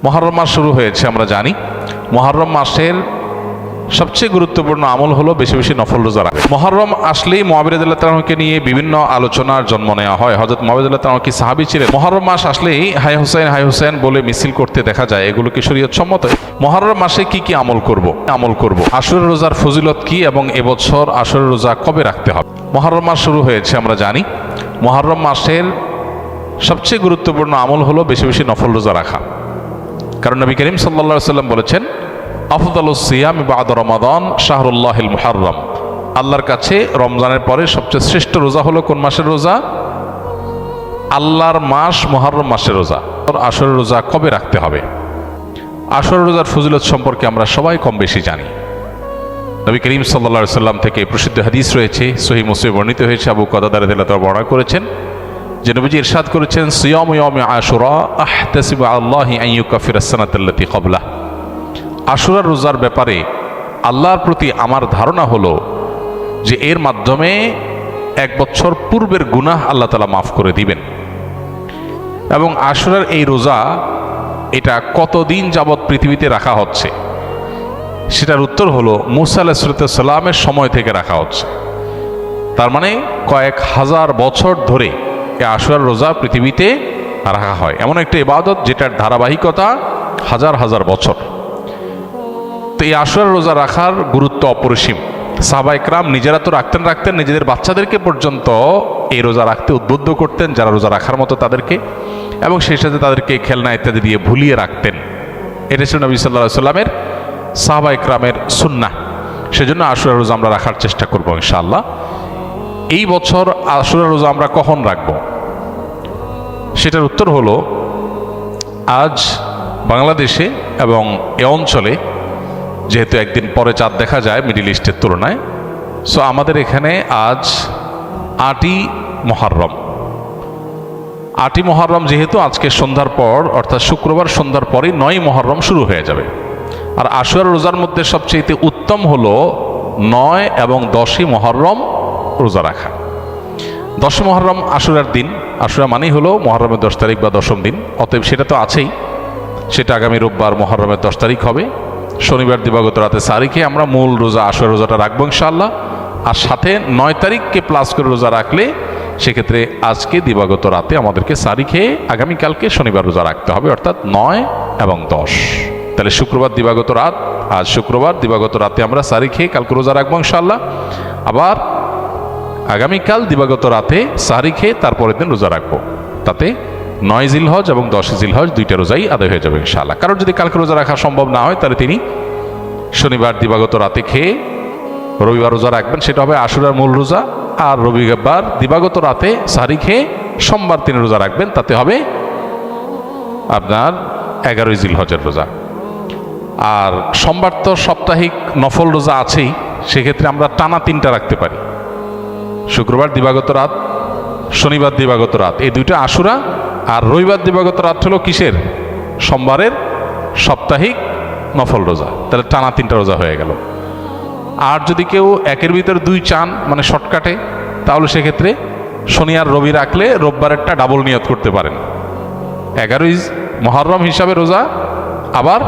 মুহররম মাস শুরু হয়েছে আমরা জানি। মুহররম মাসের সবচেয়ে গুরুত্বপূর্ণ আমল হলো বেশি বেশি নফল রোজা রাখা। মুহররম আসলেই মুআবিয়া রাদিয়াল্লাহু তাআলাকে নিয়ে বিভিন্ন আলোচনার জন্ম নেওয়া হয়। হযরত মুআবিয়া রাদিয়াল্লাহু তাআলা কি সাহাবী ছিলেন? মুহররম মাস আসলেই হাই হুসাইন বলে মিছিল করতে দেখা যায়, এগুলো কি শরীয়ত সম্মত? মুহররম মাসে কি কি আমল করব? আশুরা রোজার ফজিলত কি এবং এবছর আশুরা রোজা কবে রাখতে হবে? মুহররম মাস শুরু হয়েছে আমরা জানি। মুহররম মাসের সবচেয়ে গুরুত্বপূর্ণ আমল হলো বেশি বেশি নফল রোজা রাখা। কারণ নবী করিম সাল্লাল্লাহু আলাইহি ওয়াসাল্লাম বলেছেন, আফদালুস সিয়ামি বা'দা রমাদান শাহরুল্লাহিল মুহাররম। আল্লাহর কাছে রমজানের পরে সবচেয়ে শ্রেষ্ঠ রোজা হলো কোন মাসের রোজা? আল্লাহর মাস মুহররম মাসের রোজা। আশুরা রোজা কবে রাখতে হবে? আশুরা রোজার ফজিলত সম্পর্কে আমরা সবাই কম বেশি জানি। নবী করিম সাল্লাল্লাহু আলাইহি ওয়াসাল্লাম থেকে প্রসিদ্ধ হাদিস রয়েছে, সহিহ মুসলিমে বর্ণিত হয়েছে। আবু কাতাদা রাদিয়াল্লাহু তাআলা বর্ণনা করেছেন যে নবীজি ইরশাদ করেছেন, সিয়ামু ইয়াউমি আশুরা আহতাসিবু আল্লাহি আন ইউকাফিরাস সানাতাল্লাতী ক্বাবলা। আশুরার রোজার ব্যাপারে আল্লাহর প্রতি আমার ধারণা হলো যে এর মাধ্যমে এক বছর পূর্বের গুনাহ আল্লাহ তাআলা মাফ করে দিবেন। এবং আশুরার এই রোজা এটা কতদিন যাবৎ পৃথিবীতে রাখা হচ্ছে সেটার উত্তর হলো মুসা আলাইহিস সালামের সময় থেকে রাখা হচ্ছে। তার মানে কয়েক হাজার বছর ধরে এই আশুরার রোজা পৃথিবীতে রাখা হয়। এমন একটা ইবাদত যেটার ধারাবাহিকতা হাজার হাজার বছর। তো এই আশুরার রোজা রাখার গুরুত্ব অপরিসীম। সাহাবায়ে কেরাম নিজেরা তো রাখতেন, নিজেদের বাচ্চাদেরকে পর্যন্ত এই রোজা রাখতে উদ্বুদ্ধ করতেন যারা রোজা রাখার মতো তাদেরকে, এবং সেই সাথে তাদেরকে খেলনা ইত্যাদি দিয়ে ভুলিয়ে রাখতেন। এটা ছিল নবী সাল্লাল্লাহু আলাইহি ওয়াসাল্লামের সাহাবায়ে কেরামের সুন্নাহ। সেজন্য আশুরা রোজা আমরা রাখার চেষ্টা করব ইনশাআল্লাহ। এই বছর আশুরা রোজা আমরা কখন রাখব? সেটার উত্তর হলো, আজ বাংলাদেশে এবং এ অঞ্চলে যেহেতু একদিন পরে চাঁদ দেখা যায় মিডল ইস্টের তুলনায়, সো আমাদের এখানে আজ ৮ই মুহররম। ৮ই মুহররম যেহেতু আজকে সন্ধ্যার পর অর্থাৎ শুক্রবার সন্ধ্যার পরই ৯ই মুহররম শুরু হয়ে যাবে। আর আশুরা রোজার মধ্যে সবচেয়ে উত্তম হলো ৯ এবং ১০ই মুহররম রোজা রাখা। ১০ই মুহররম আশুরার দিন। আশুরা মানেই হলো মুহররমের ১০ তারিখ বা ১০ম দিন, অতএব সেটা তো আছেই। সেটা আগামী রোববার মুহররমের ১০ তারিখ হবে। শনিবার দিবাগত রাতে সারিখে আমরা মূল রোজা আশুরা রোজাটা রাখবো ইনশাআল্লাহ। আর সাথে ৯ তারিখকে প্লাস করে রোজা রাখলে সেক্ষেত্রে আজকে দিবাগত রাতে আমাদেরকে সারিখে আগামীকালকে শনিবার রোজা রাখতে হবে, অর্থাৎ ৯ এবং ১০। তাহলে শুক্রবার দিবাগত রাত, আজ শুক্রবার দিবাগত রাতে আমরা সারিখে কালকে রোজা রাখবো ইনশাআল্লাহ। আবার আগামীকাল দিবাগত রাতে সারিখে তারপরের দিন রোজা রাখবো। তাতে ৯ জিলহজ এবং ১০ জিলহজ দুইটা রোজাই আদায় হয়ে যাবে ইনশাআল্লাহ। কারণ যদি কালকে রোজা রাখা সম্ভব না হয় তাহলে তিনি শনিবার দিবাগত রাতে খেয়ে রবিবার রোজা রাখবেন, সেটা হবে আশুরার মূল রোজা। আর রবিবার দিবাগত রাতে সারি খেয়ে সোমবার তিনি রোজা রাখবেন, তাতে হবে আপনার ১১ই জিলহজের রোজা। আর সোমবার তো সাপ্তাহিক নফল রোজা আছেই, সেক্ষেত্রে আমরা টানা ৩টা রাখতে পারি। শুক্রবার দিবাগত রাত, শনিবার দিবাগত রাত, এই দুইটা আশুরা। আর রবিবার দিবাগত রাত হলো কিসের? সোমবারের সাপ্তাহিক নফল রোজা। তাহলে টানা 3টা রোজা হয়ে গেল। আর যদি কেউ একের ভিতরে 2 চান, মানে শর্টকাটে, তাহলে সেক্ষেত্রে শনি আর রবি রাখলে রোববারেরটা ডাবল নিয়ত করতে পারেন। 11ই মুহররম হিসাবে রোজা, আবার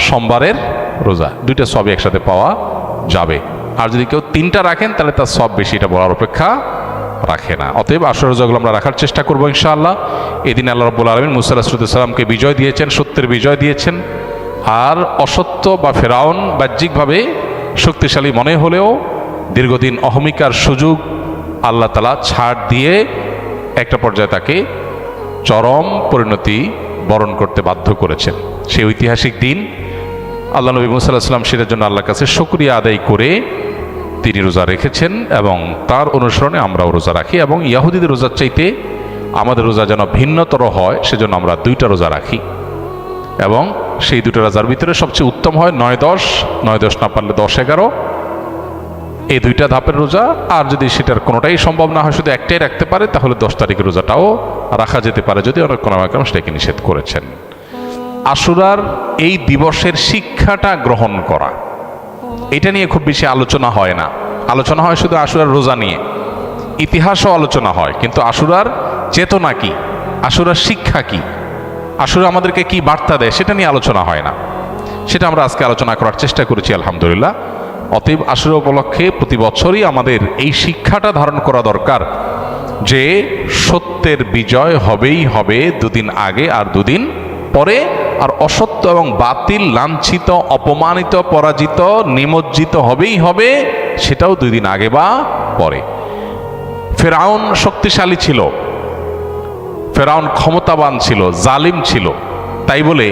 সোমবারের রোজা, দুইটা সবই একসাথে পাওয়া যাবে। আর যদি কেউ 3টা রাখেন তাহলে তার সব বেশি, এটা বলার অপেক্ষা রাখে না। অতএব আশুরা রোজাগুলো আমরা রাখার চেষ্টা করবো ইনশাআল্লাহ। এদিন আল্লাহ রাব্বুল আলামিন মুসা আলাইহিস সালামকে বিজয় দিয়েছেন, সত্যের বিজয় দিয়েছেন। আর অসত্য বা ফেরাউন বাহ্যিকভাবে শক্তিশালী মনে হলেও দীর্ঘদিন অহমিকার সুযোগ আল্লাহ তাআলা ছাড় দিয়ে একটা পর্যায়ে তাকে চরম পরিণতি বরণ করতে বাধ্য করেছেন। সেই ঐতিহাসিক দিন আল্লাহ নবী মুসা আলাইহিস সালাম সেটার জন্য আল্লাহর কাছে শুকরিয়া আদায় করে তিনি রোজা রেখেছেন, এবং তার অনুসরণে আমরাও রোজা রাখি। এবং ইহুদিদের রোজার চাইতে আমাদের রোজা যেন ভিন্নতর হয় সেজন্য আমরা 2টা রোজা রাখি। এবং সেই 2টা রোজার ভিতরে সবচেয়ে উত্তম হয় 9-10, 9-10 না পারলে 10-11, এই 2টা ধাপের রোজা। আর যদি সেটার কোনোটাই সম্ভব না হয়, শুধু একটাই রাখতে পারে, তাহলে 10 তারিখের রোজাটাও রাখা যেতে পারে, যদি অনেক কোন সেটাকে নিষেধ করেছেন। আশুরার এই দিবসের শিক্ষাটা গ্রহণ করা, এটা নিয়ে খুব বেশি আলোচনা হয় না। আলোচনা হয় শুধু আশুরার রোজা নিয়ে, ইতিহাসও আলোচনা হয়, কিন্তু আশুরার চেতনা কি, আশুরার শিক্ষা কি, আশুরা আমাদেরকে কি বার্তা দেয় সেটা নিয়ে আলোচনা হয় না, সেটা আমরা আজকে আলোচনা করার চেষ্টা করেছি আলহামদুলিল্লাহ। অতএব আশুরা উপলক্ষে প্রতি বছরই আমাদের এই শিক্ষাটা ধারণ করা দরকার যে সত্যের বিজয় হবেই হবে, দুদিন আগে আর দুদিন পরে, আর অসত্য এবং বাতিল লাঞ্ছিত, অপমানিত, পরাজিত, নিমজ্জিত হবেই হবে, সেটাও দুই দিন আগে বা পরে। ফেরাউন শক্তিশালী ছিল, ফেরাউন ক্ষমতাবান ছিল, জালিম ছিল, তাই বলে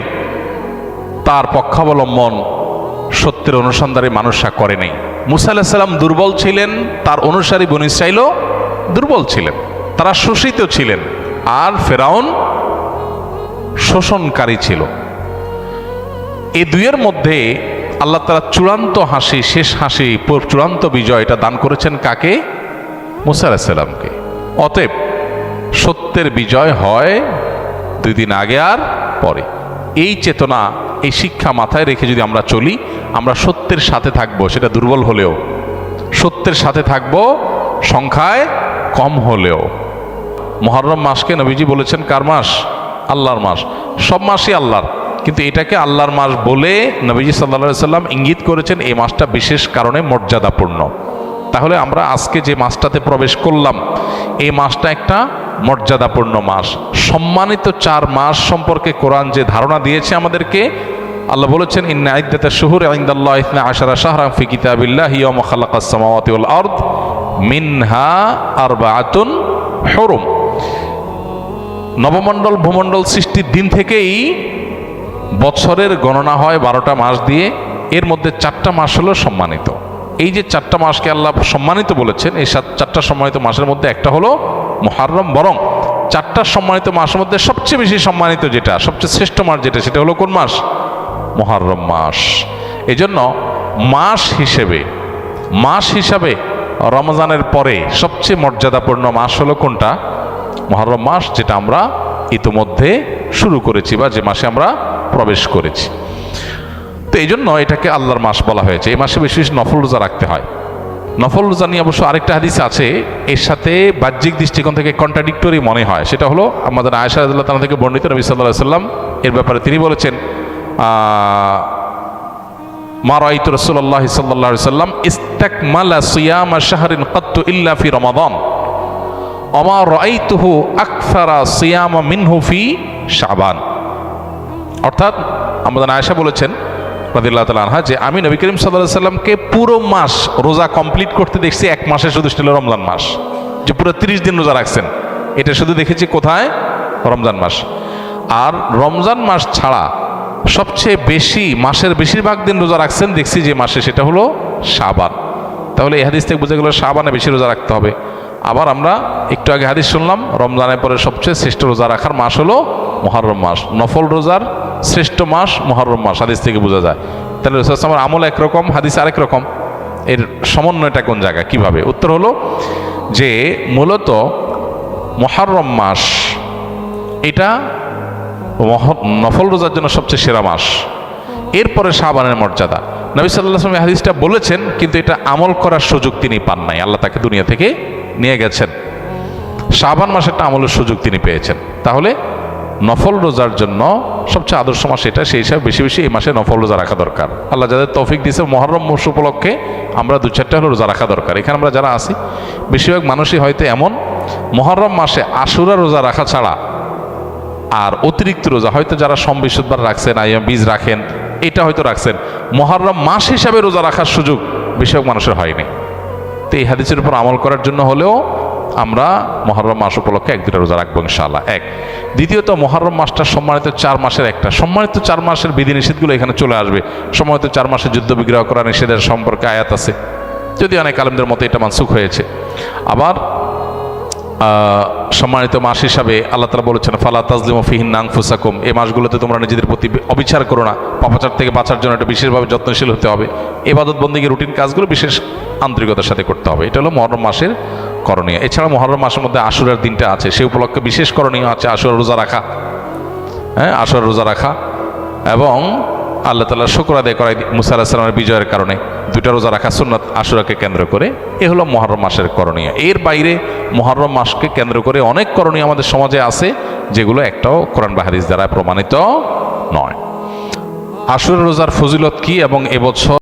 তার পক্ষাবলম্বন সত্যের অনুসন্ধানে মানুষরা করে নাই। মুসা আলাইহিস সালাম দুর্বল ছিলেন, তার অনুসারী বনী ইসরাঈলও দুর্বল ছিলেন, তারা শোষিত ছিলেন, আর ফেরাউন শোষণকারী ছিল। এই দুইয়ের মধ্যে আল্লাহ তাআলা চূড়ান্ত হাসি, শেষ হাসি, চূড়ান্ত বিজয় এটা দান করেছেন কাকে? মুসা আলাইহিস সালামকে। অতএব সত্যের বিজয় হয় দুই দিন আগে আর পরে। এই চেতনা, এই শিক্ষা মাথায় রেখে যদি আমরা চলি, আমরা সত্যের সাথে থাকবো, সেটা দুর্বল হলেও সত্যের সাথে থাকবো, সংখ্যায় কম হলেও। মুহররম মাসকে নবীজি বলেছেন কার মাস? আল্লাহর মাস। সব মাসই আল্লাহর, কিন্তু এটাকে আল্লাহর মাস বলে নবীজি সাল্লাল্লাহু আলাইহি সাল্লাম ইঙ্গিত করেছেন এই মাসটা বিশেষ কারণে মর্যাদাপূর্ণ। তাহলে আমরা আজকে যে মাসটাতে প্রবেশ করলাম, এই মাসটা একটা মর্যাদাপূর্ণ মাস। সম্মানিত 4 মাস সম্পর্কে কোরআন যে ধারণা দিয়েছে আমাদেরকে, আল্লাহ বলেছেন ইন্না ইদ্দাতাশ শুহুরি ইনদাল্লাহি 12 শাহরান ফি কিতাবিল্লাহি ইয়াওমা খালাকাস সামাওয়াতি ওয়াল আরদ মিনহা আরবাআতুন হুরুম। নবমণ্ডল ভূমণ্ডল সৃষ্টির দিন থেকেই বছরের গণনা হয় 12টা মাস দিয়ে, এর মধ্যে 4টা মাস হলো সম্মানিত। এই যে 4টা মাসকে আল্লাহ সম্মানিত বলেছেন, এই 4টা সম্মানিত মাসের মধ্যে একটা হলো মুহররম। বরং 4টা সম্মানিত মাসের মধ্যে সবচেয়ে বেশি সম্মানিত যেটা, সবচেয়ে শ্রেষ্ঠ মাস যেটা, সেটা হলো কোন মাস? মুহররম মাস। এজন্য মাস হিসাবে রমজানের পরে সবচেয়ে মর্যাদাপূর্ণ মাস হলো কোনটা? মুহররম মাস, যেটা আমরা ইতিমধ্যে শুরু করেছি বা যে মাসে আমরা প্রবেশ করেছি। তো এই জন্য এটাকে আল্লাহর মাস বলা হয়েছে। এই মাসে বেশি বেশি নফল রোজা রাখতে হয়। নফল রোজা নিয়ে অবশ্য আরেকটা হাদিস আছে, এর সাথে বাহ্যিক দৃষ্টিকোণ থেকে কন্ট্রাডিক্টরি মনে হয়। সেটা হলো আমাদের আয়েশা রাদিয়াল্লাহু তাআলা থেকে বর্ণিত, নবী সাল্লাল্লাহু আলাইহি সাল্লাম এর ব্যাপারে তিনি বলেছেন মা রাআইতু রাসূলুল্লাহ সাল্লাল্লাহু আলাইহি সাল্লাম ইস্তাকমালা সিয়ামা শাহরিন কাত্তু ইল্লা ফি রমাদান ওয়া মা রাআইতুহু আকসারা সিয়ামা মিনহু ফি শাবান। অর্থাৎ আমাদের আয়েশা বলেছেন রাদিয়াল্লাহু তাআলা আনহা যে আমি নবী করিম সাল্লাল্লাহু আলাইহি সাল্লামকে পুরো মাস রোজা কমপ্লিট করতে দেখছি এক মাসে, শুধু ছিল রমজান মাস, যে পুরো 30 দিন রোজা রাখছেন, এটা শুধু দেখেছি কোথায়? রমজান মাস। আর রমজান মাস ছাড়া সবচেয়ে বেশি, মাসের বেশিরভাগ দিন রোজা রাখছেন দেখছি যে মাসে, সেটা হলো শাবান। তাহলে এই হাদিস থেকে বোঝা গেল শাবানে বেশি রোজা রাখতে হবে। আবার আমরা একটু আগে হাদিস শুনলাম, রমজানের পরে সবচেয়ে শ্রেষ্ঠ রোজা রাখার মাস হলো মুহররম মাস। নফল রোজার শ্রেষ্ঠ মাস মুহররম মাস, হাদিস থেকে বোঝা যায়। তাহলে রাসূল সাল্লাল্লাহু আলাইহি ওয়াসাল্লামের আমল একরকম, হাদিস আরেক রকম। এর সমন্বয়টা কোন জায়গায়, কিভাবে? উত্তর হলো যে মূলত মুহররম মাস এটা নফল রোজার জন্য সবচেয়ে সেরা মাস, এরপরে শাবানের মর্যাদা। নবী সাল্লাল্লাহু আলাইহি ওয়াসাল্লাম হাদিসটা বলেছেন, কিন্তু এটা আমল করার সুযোগ তিনি পান নাই, আল্লাহ তাকে দুনিয়া থেকে নিয়ে গেছেন। শাবান মাসেরটা আমলের সুযোগ তিনি পেয়েছেন। তাহলে নফল রোজার জন্য সবচেয়ে আদর্শ মাস এটা, সেই হিসাবে বেশি বেশি এই মাসে নফল রোজা রাখা দরকার। আল্লাহ যাদের তৌফিক দিয়েছে মুহররম মাস উপলক্ষে আমরা 2-4টা হলো রোজা রাখা দরকার। এখানে আমরা যারা আছি বেশিরভাগ মানুষই হয়তো এমন, মুহররম মাসে আশুরা রোজা রাখা ছাড়া আর অতিরিক্ত রোজা হয়তো যারা সোম বৃহস্পতিবার রাখছেন, আইয়াম বীজ রাখেন, এটা হয়তো রাখছেন, মুহররম মাস হিসাবে রোজা রাখার সুযোগ বেশিরভাগ মানুষের হয়নি। তো এই হাদিসের উপর আমল করার জন্য হলেও আমরা মুহররম মাস উপলক্ষে 1-2টা রোজা রাখবো ইনশাআল্লাহ। এক। দ্বিতীয়ত, মুহররম মাসটা সম্মানিত 4 মাসের একটা। সম্মানিত 4 মাসের বিধিনিষেধগুলো এখানে চলে আসবে। সম্মানিত 4 মাসে যুদ্ধ বিগ্রহ করা নিষেধের সম্পর্কে আয়াত আছে, যদি অনেক আলেমদের মতে এটা মানসুখ হয়েছে। আবার সম্মানিত মাস হিসাবে আল্লাহ তাআলা বলেছেন ফালা তাজলিমু ফিহিন্না আনফুসাকুম, এই মাসগুলোতে তোমরা নিজেদের প্রতি অবিচার করো না। পাপাচার থেকে বাঁচার জন্য এটা বিশেষভাবে যত্নশীল হতে হবে। ইবাদত বন্দেগী রুটিন কাজগুলো বিশেষ আন্তরিকতার সাথে করতে হবে। এটা হলো মুহররম মাসের করণীয়। এছাড়া মুহররম মাসের মধ্যে আশুরার দিনটা আছে, সেই উপলক্ষে বিশেষ করণীয় আছে আশুরা রোজা রাখা। আশুরা রোজা রাখা এবং আল্লাহ তাআলা শুকর আদায় করায় মুসা আলাইহিস সালামের বিজয়ের কারণে 2টা রোজা রাখা সুন্নাত আশুরাকে কেন্দ্র করে। এ হলো মুহররম মাসের করণীয়। এর বাইরে মুহররম মাসকে কেন্দ্র করে অনেক করণীয় আমাদের সমাজে আছে, যেগুলো একটাও কোরআন বা হাদিস দ্বারা প্রমাণিত নয়। আশুরা রোজার ফজিলত কি এবং এবছর